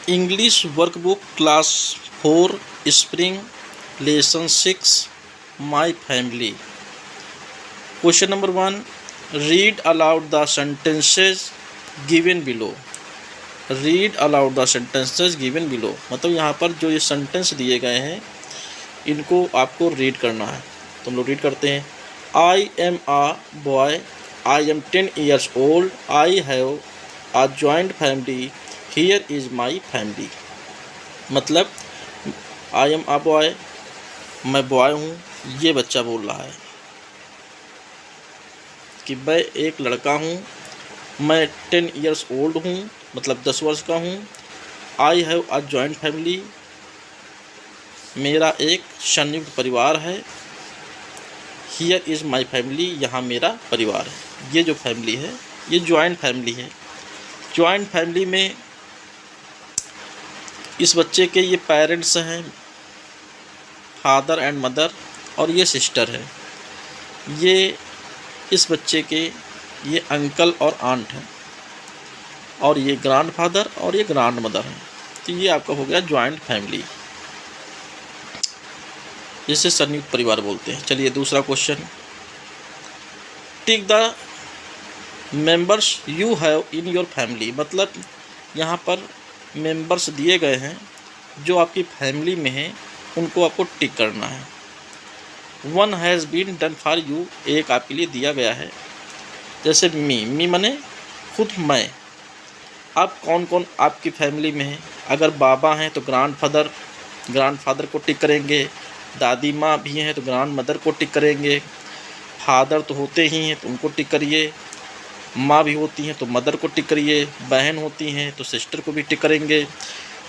English workbook class 4 spring lesson 6 my family. Question number 1, read aloud the sentences given below. Read aloud the sentences given below मतलब यहाँ पर जो ये sentence दिए गए हैं इनको आपको रीड करना है। तो हम लोग रीड करते हैं। I am a boy, I am 10 years old, I have a joint family, here is my family. मतलब आई एम आ बॉय, मैं बॉय हूँ, ये बच्चा बोल रहा है कि मैं एक लड़का हूँ, मैं 10 years old हूँ, मतलब 10 वर्ष का हूँ। I have a joint family, मेरा एक संयुक्त परिवार है। हियर इज़ माई फैमिली, यहाँ मेरा परिवार है। ये जो फैमिली है ये जॉइंट फैमिली है। जॉइंट फैमिली में इस बच्चे के ये पेरेंट्स हैं, फादर एंड मदर, और ये सिस्टर है। ये इस बच्चे के ये अंकल और आंट हैं, और ये ग्रैंड फादर और ये ग्रैंड मदर हैं। तो ये आपका हो गया जॉइंट फैमिली, जिसे संयुक्त परिवार बोलते हैं। चलिए दूसरा question, tick the members you have in your family. मतलब यहाँ पर मेंबर्स दिए गए हैं जो आपकी फैमिली में हैं, उनको आपको टिक करना है। One has been done for you, एक आपके लिए दिया गया है। जैसे मी मने खुद मैं। अब कौन कौन आपकी फैमिली में है? अगर बाबा हैं तो ग्रैंड फादर को टिक करेंगे। दादी माँ भी हैं तो ग्रैंड मदर को टिक करेंगे। फादर तो होते ही हैं तो उनको टिक करिए। माँ भी होती हैं तो मदर को टिक करिए। बहन होती हैं तो सिस्टर को भी टिक करेंगे।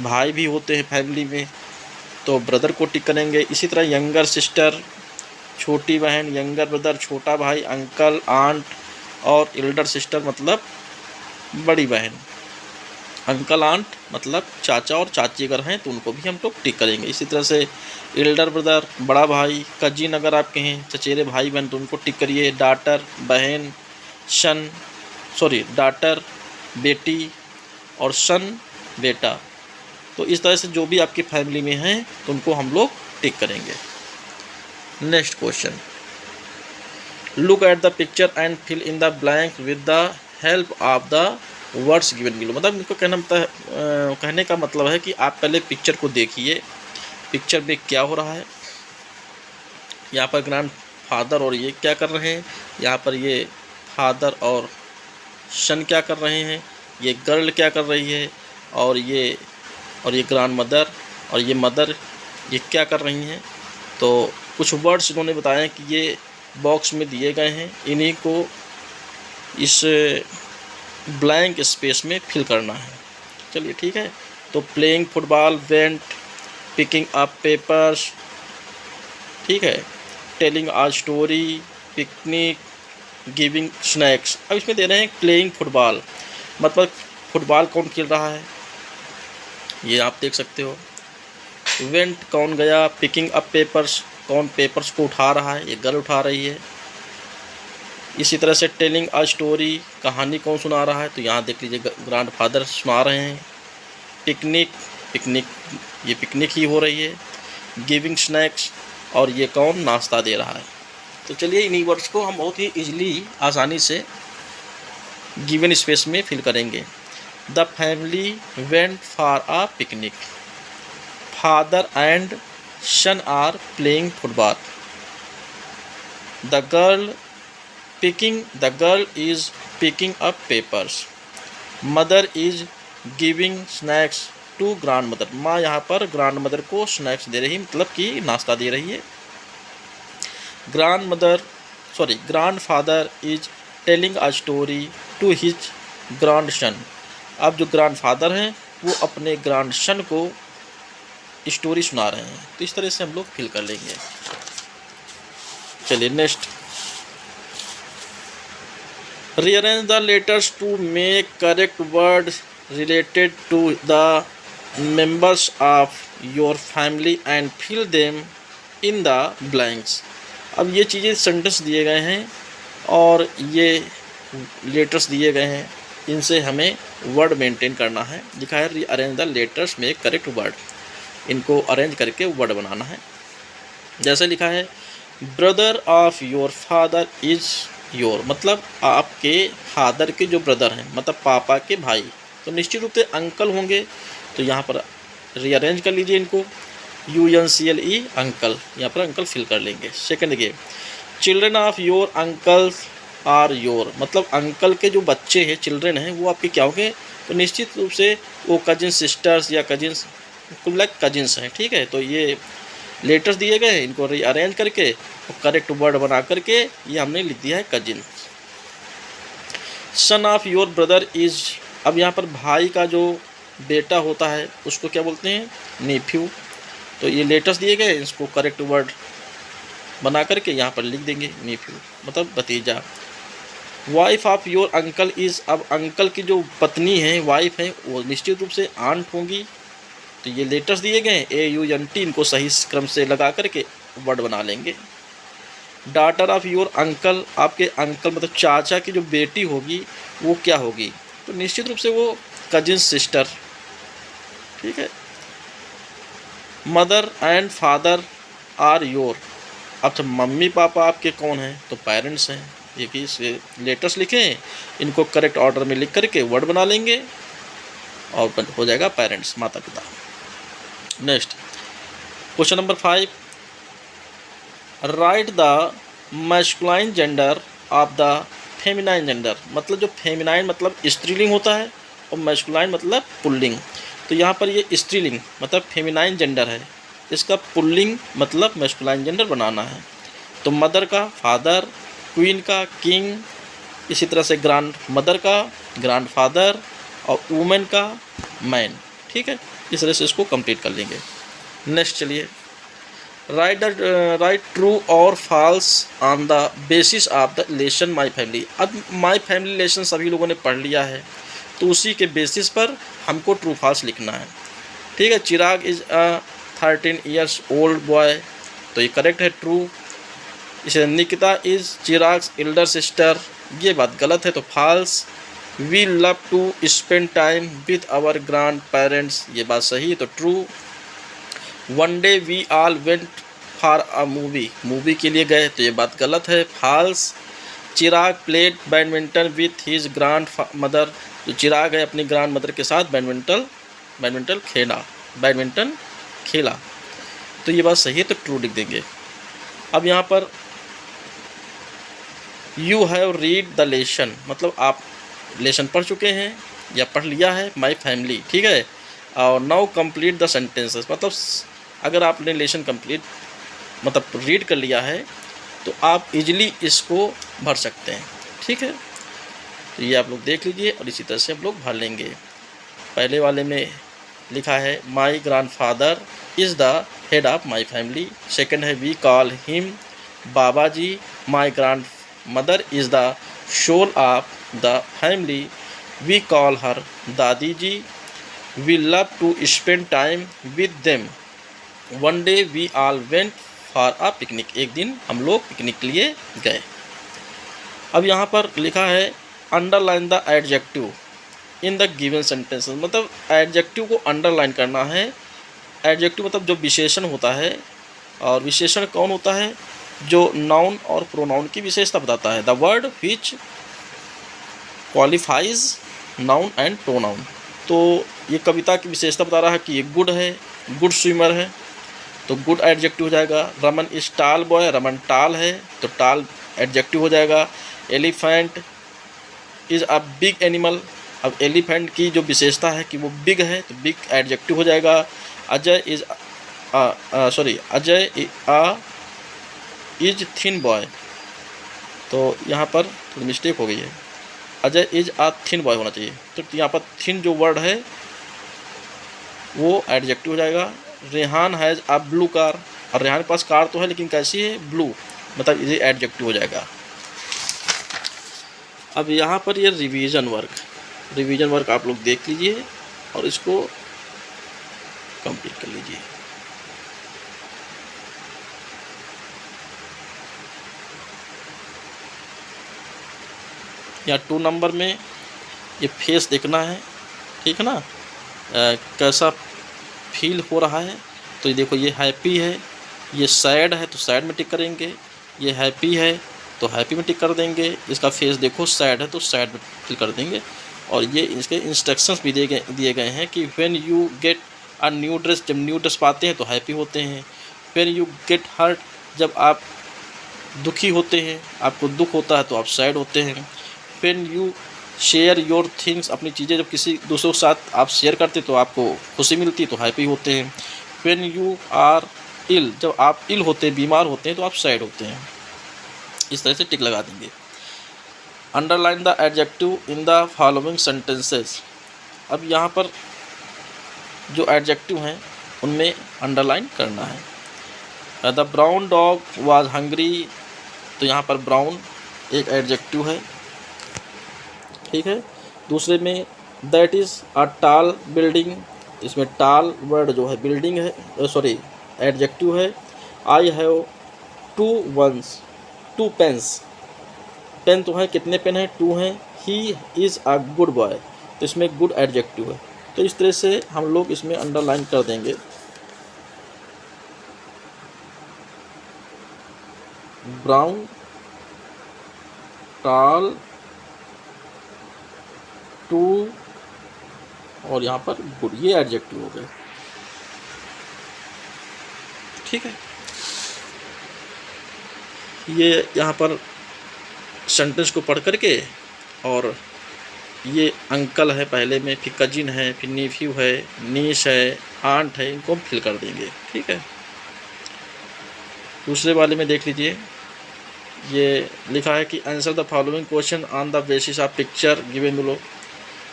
भाई भी होते हैं फैमिली में तो ब्रदर को टिक करेंगे। इसी तरह यंगर सिस्टर, छोटी बहन, यंगर ब्रदर, छोटा भाई, अंकल, आंट, और एल्डर सिस्टर मतलब बड़ी बहन। अंकल आंट मतलब चाचा और चाची अगर हैं तो उनको भी हम लोग टिक करेंगे। इसी तरह से एल्डर ब्रदर, बड़ा भाई, कजिन अगर आपके हैं, चचेरे भाई बहन, तो उनको टिक करिए। डाटर बहन, डाटर बेटी, और सन बेटा। तो इस तरह से जो भी आपकी फैमिली में हैं तो उनको हम लोग टिक करेंगे। Next question, look at the picture and fill in the blank with the help of the words given below. मतलब इनको कहने का मतलब है कि आप पहले पिक्चर को देखिए, पिक्चर में क्या हो रहा है। यहाँ पर ग्रैंड फादर और ये क्या कर रहे हैं, यहाँ पर ये फादर और सन क्या कर रहे हैं, ये गर्ल क्या कर रही है, और ये ग्रैंड मदर और ये मदर ये क्या कर रही हैं। तो कुछ वर्ड्स इन्होंने बताए कि ये बॉक्स में दिए गए हैं, इन्हीं को इस ब्लैंक स्पेस में फिल करना है। चलिए ठीक है। तो playing football, went, picking up papers, ठीक है, टेलिंग आ स्टोरी, पिकनिक, गिविंग स्नैक्स। अब इसमें दे रहे हैं प्लेइंग फुटबॉल, मतलब फुटबॉल कौन खेल रहा है ये आप देख सकते हो। वेंट कौन गया, पिकिंग अप पेपर्स कौन पेपर्स को उठा रहा है, ये गर्ल उठा रही है। इसी तरह से टेलिंग अ स्टोरी, कहानी कौन सुना रहा है, तो यहाँ देख लीजिए ग्रैंड फादर सुना रहे हैं। पिकनिक ये पिकनिक ही हो रही है। गिविंग स्नैक्स, और ये कौन नाश्ता दे रहा है। तो चलिए इन्हीं वर्ड्स को हम बहुत ही ईजिली आसानी से गिवन स्पेस में फिल करेंगे। The family went for a picnic, father and son are playing football. The girl is picking up papers. Mother is giving snacks to grandmother. माँ यहाँ पर ग्रैंड मदर को स्नैक्स दे रही, मतलब कि नाश्ता दे रही है। Grandfather is telling a story to his grandson. अब जो ग्रैंड फादर हैं वो अपने ग्रैंड सन को स्टोरी सुना रहे हैं। तो इस तरह से हम लोग फिल कर लेंगे। चलिए next, rearrange the letters to make correct words related to the members of your family and fill them in the blanks. अब ये चीज़ें सेंटेंस दिए गए हैं और ये लेटर्स दिए गए हैं, इनसे हमें वर्ड मेंटेन करना है। लिखा है रीअरेंज द लेटर्स में करेक्ट वर्ड, इनको अरेंज करके वर्ड बनाना है। जैसे लिखा है brother of your father is your, मतलब आपके फादर के जो ब्रदर हैं, मतलब पापा के भाई, तो निश्चित रूप से अंकल होंगे। तो यहाँ पर रीअरेंज कर लीजिए इनको, UNCLE अंकल, यहाँ पर अंकल फिल कर लेंगे। सेकंड देखिए children of your uncles are your, मतलब अंकल के जो बच्चे हैं, चिल्ड्रन हैं, वो आपके क्या होंगे, तो निश्चित रूप से वो कजिन सिस्टर्स या कजिन्स, कुल लाइक कजिन्स हैं। ठीक है, तो ये लेटर्स दिए गए हैं, इनको रीअरेंज करके और करेक्ट वर्ड बना करके ये हमने लिख दिया है cousin. Son of your brother is, अब यहाँ पर भाई का जो बेटा होता है उसको क्या बोलते हैं, नेफ्यू। तो ये लेटर्स दिए गए, इसको करेक्ट वर्ड बना करके यहाँ पर लिख देंगे, नेफ्यू मतलब भतीजा। Wife of your uncle is, अब अंकल की जो पत्नी है, वाइफ है, वो निश्चित रूप से आंट होंगी। तो ये लेटर्स दिए गए हैं, AUNT, इनको सही क्रम से लगा करके वर्ड बना लेंगे। डॉटर ऑफ योर अंकल, आपके अंकल मतलब चाचा की जो बेटी होगी वो क्या होगी, तो निश्चित रूप से वो कजिन सिस्टर। ठीक है। Mother and father are your, अब मम्मी पापा आपके कौन हैं, तो पेरेंट्स हैं। ये कि इसे लेटर्स लिखें, इनको करेक्ट ऑर्डर में लिख करके वर्ड बना लेंगे और हो जाएगा पेरेंट्स, माता पिता। Next question number 5, right the masculine gender of the feminine gender, मतलब जो फेमिनाइन मतलब स्त्रीलिंग होता है और मैस्कुलाइन मतलब पुल्लिंग। तो यहाँ पर ये स्त्रीलिंग मतलब फेमिनाइन जेंडर है, इसका पुल्लिंग मतलब मैस्कुलाइन जेंडर बनाना है। तो मदर का फादर, क्वीन का किंग, इसी तरह से ग्रैंड मदर का ग्रैंड फादर और वुमेन का मैन। ठीक है, इस तरह से इसको कंप्लीट कर लेंगे। नेक्स्ट चलिए, राइट ट्रू और falls on the basis of the relation my family. अब माई फैमिली रिलेशन सभी लोगों ने पढ़ लिया है, तो उसी के बेसिस पर हमको ट्रू फॉल्स लिखना है। ठीक है, Chirag is a 13 years old boy, तो ये करेक्ट है, ट्रू। इसे Nikita is Chirag's elder sister, ये बात गलत है, तो false. We love to spend time with our grandparents, ये बात सही है, तो true. One day we all went for a movie, movie के लिए गए, तो ये बात गलत है, false. Chirag played badminton with his grandmother, तो चिराग है अपनी ग्रैंड मदर के साथ बैडमिंटन खेला, तो ये बात सही है, तो ट्रू लिख देंगे। अब यहाँ पर you have read the lesson, मतलब आप लेसन पढ़ चुके हैं या पढ़ लिया है, माई फैमिली। ठीक है, और नाउ कंप्लीट द सेंटेंसेस, मतलब अगर आपने लेसन कंप्लीट मतलब रीड कर लिया है तो आप इजीली इसको भर सकते हैं। ठीक है, तो ये आप लोग देख लीजिए और इसी तरह से हम लोग भर लेंगे। पहले वाले में लिखा है my grandfather is the head of my family. Second है we call him Baba ji. My grandmother is the soul of the family, we call her Dadi ji. We love to spend time with them. One day we all went for a picnic, एक दिन हम लोग picnic के लिए गए। अब यहाँ पर लिखा है underline the adjective in the given sentence, मतलब एडजेक्टिव को अंडरलाइन करना है। एडजेक्टिव मतलब जो विशेषण होता है, और विशेषण कौन होता है, जो नाउन और प्रोनाउन की विशेषता बताता है। The word which qualifies noun and pronoun, तो ये कविता की विशेषता बता रहा है कि ये गुड है, गुड स्विमर है, तो गुड एडजेक्टिव हो जाएगा। रमन इज टाल बॉय, रमन टाल है, तो टाल एडजेक्टिव हो जाएगा। Elephant is a big animal, अब एलिफेंट की जो विशेषता है कि वो बिग है, तो बिग एडजेक्टिव हो जाएगा। Ajay is is thin boy, तो यहाँ पर थोड़ी मिस्टेक हो गई है, Ajay is a thin boy होना चाहिए, तो यहाँ पर थिन जो वर्ड है वो एडजेक्टिव हो जाएगा। Rehan has a blue car, और रेहान के पास कार तो है लेकिन कैसी है, ब्लू, मतलब ये एडजेक्टिव हो जाएगा। अब यहाँ पर ये रिवीजन वर्क आप लोग देख लीजिए और इसको कंप्लीट कर लीजिए। या 2 नंबर में ये फेस देखना है, ठीक है ना, कैसा फील हो रहा है। तो ये देखो, ये हैप्पी है, ये सैड है तो सैड में टिक करेंगे, ये हैप्पी है तो हैप्पी में टिक कर देंगे, इसका फेस देखो सैड है तो सैड में टिक कर देंगे। और ये इसके इंस्ट्रक्शंस भी दिए गए हैं कि when you get a new dress, जब न्यू ड्रेस पाते हैं तो हैप्पी होते हैं। व्हेन यू गेट हर्ट, जब आप दुखी होते हैं, आपको दुख होता है तो आप सैड होते हैं। When you share your things, अपनी चीज़ें जब किसी दूसरों के साथ आप शेयर करते तो आपको खुशी मिलती है तो हैप्पी होते हैं। व्हेन यू आर इल, जब आप इल होते हैं, बीमार होते हैं तो आप सैड होते हैं। इस तरह से टिक लगा देंगे। Underline the adjective in the following sentences. अब यहाँ पर जो एडजेक्टिव हैं उनमें अंडरलाइन करना है। The brown dog was hungry, तो यहाँ पर ब्राउन एक एडजेक्टिव है, ठीक है। दूसरे में दैट इज़ अ टाल बिल्डिंग, इसमें टाल वर्ड जो है बिल्डिंग है, सॉरी एडजेक्टिव है। आई हैव 2 पेन्स, पेन तो है, कितने पेन हैं, 2 हैं। He is a good boy, तो इसमें गुड एडजेक्टिव है। तो इस तरह से हम लोग इसमें अंडरलाइन कर देंगे। ब्राउन, टाल, 2 और यहाँ पर गुड, ये एडजेक्टिव हो गए, ठीक है। ये यहाँ पर सेंटेंस को पढ़ करके, और ये अंकल है पहले में, फिर कजिन है, फिर नीफ्यू है, नीस है, आंट है, इनको हम फिल कर देंगे, ठीक है। दूसरे वाले में देख लीजिए, ये लिखा है कि answer the following question on the basis of picture given below.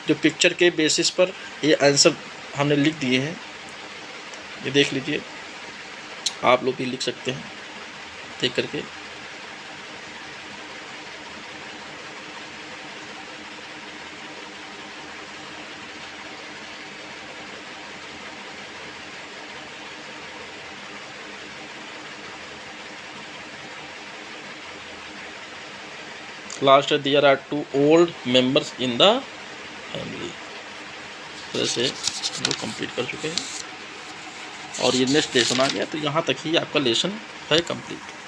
जो पिक्चर के बेसिस पर ये आंसर हमने लिख दिए हैं, ये देख लीजिए, आप लोग भी लिख सकते हैं देख करके। Last there are 2 old members in the family. तरह से हम लोग कंप्लीट कर चुके हैं और ये नेक्स्ट लेसन आ गया, तो यहाँ तक ही आपका लेसन है कंप्लीट।